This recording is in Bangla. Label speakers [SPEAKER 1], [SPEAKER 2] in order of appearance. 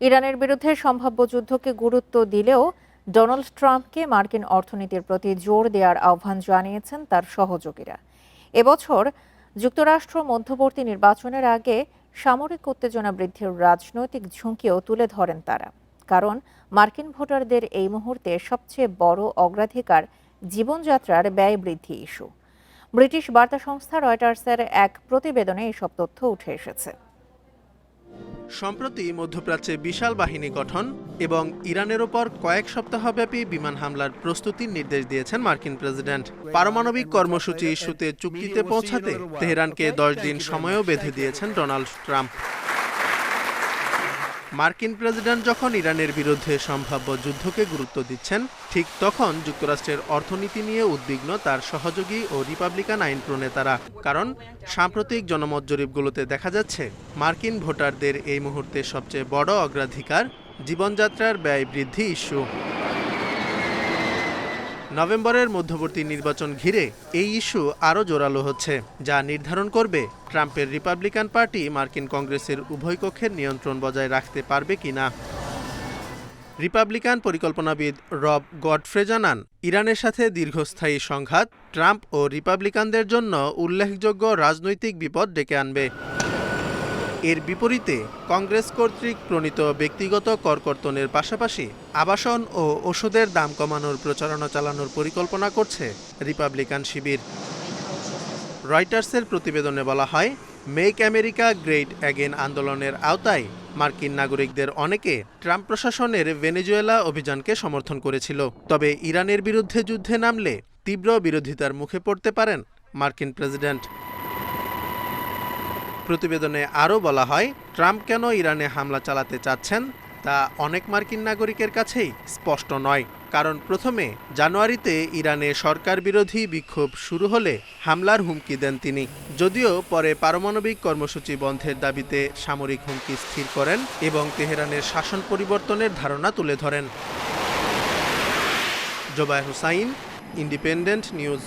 [SPEAKER 1] ইরানের বিরুদ্ধে সম্ভাব্য যুদ্ধকে গুরুত্ব দিলেও ডোনাল্ড ট্রাম্পকে মার্কিন অর্থনীতির প্রতি জোর দেওয়ার আহ্বান জানিয়েছেন তার সহযোগীরা। এবছর যুক্তরাষ্ট্র মধ্যবর্তী নির্বাচনের আগে সামরিক উত্তেজনা বৃদ্ধির রাজনৈতিক ঝুঁকিও তুলে ধরেন তারা। কারণ মার্কিন ভোটারদের এই মুহূর্তে সবচেয়ে বড় অগ্রাধিকার জীবনযাত্রার ব্যয় বৃদ্ধি ইস্যু। ব্রিটিশ বার্তা সংস্থা রয়টার্সের এক প্রতিবেদনে এসব তথ্য উঠে এসেছে।
[SPEAKER 2] সম্প্রতি মধ্যপ্রাচ্যে বিশাল বাহিনী গঠন এবং ইরানের ওপর কয়েক সপ্তাহব্যাপী বিমান হামলার প্রস্তুতির নির্দেশ দিয়েছেন মার্কিন প্রেসিডেন্ট। পারমাণবিক কর্মসূচি ইস্যুতে চুক্তিতে পৌঁছাতে তেহরানকে 10 দিন সময়ও বেঁধে দিয়েছেন ডোনাল্ড ট্রাম্প। মার্কিন প্রেসিডেন্ট যখন ইরানের বিরুদ্ধে সম্ভাব্য যুদ্ধকে গুরুত্ব দিচ্ছেন, ঠিক তখন যুক্তরাষ্ট্রের অর্থনীতি নিয়ে উদ্বিগ্ন তার সহযোগী ও রিপাবলিকান আইন প্রণেতারা। কারণ সাম্প্রতিক জনমত জরিপগুলোতে দেখা যাচ্ছে মার্কিন ভোটারদের এই মুহূর্তে সবচেয়ে বড় অগ্রাধিকার জীবনযাত্রার ব্যয় বৃদ্ধি ইস্যু। নভেম্বরের মধ্যবর্তী নির্বাচন ঘিরে এই ইস্যু আরও জোরালো হচ্ছে, যা নির্ধারণ করবে ট্রাম্পের রিপাবলিকান পার্টি মার্কিন কংগ্রেসের উভয় কক্ষের নিয়ন্ত্রণ বজায় রাখতে পারবে কিনা। রিপাবলিকান পরিকল্পনাবিদ রব গডফ্রে জানান, ইরানের সাথে দীর্ঘস্থায়ী সংঘাত ট্রাম্প ও রিপাবলিকানদের জন্য উল্লেখযোগ্য রাজনৈতিক বিপদ ডেকে আনবে। এর বিপরীতে কংগ্রেস কর্তৃক প্রণীত ব্যক্তিগত কর কর্তনের পাশাপাশি আবাসন ও ওষুধের দাম কমানোর প্রচারণা চালানোর পরিকল্পনা করছে রিপাবলিকান শিবির। রয়টার্সের প্রতিবেদনে বলা হয়, মেক আমেরিকা গ্রেট অ্যাগেন আন্দোলনের আওতায় মার্কিন নাগরিকদের অনেকে ট্রাম্প প্রশাসনের ভেনেজুয়েলা অভিযানকে সমর্থন করেছিল। তবে ইরানের বিরুদ্ধে যুদ্ধে নামলে তীব্র বিরোধিতার মুখে পড়তে পারেন মার্কিন প্রেসিডেন্ট। প্রতিবেদনে আরও বলা হয়, ট্রাম্প কেন ইরানে হামলা চালাতে চাচ্ছেন তা অনেক মার্কিন নাগরিকের কাছেই স্পষ্ট নয়। কারণ প্রথমে জানুয়ারিতে ইরানে সরকার বিরোধী বিক্ষোভ শুরু হলে হামলার হুমকি দেন তিনি, যদিও পরে পারমাণবিক কর্মসূচি বন্ধের দাবিতে সামরিক হুমকি স্থির করেন এবং তেহরানের শাসন পরিবর্তনের ধারণা তুলে ধরেন। Jobayer Hussain, independent news.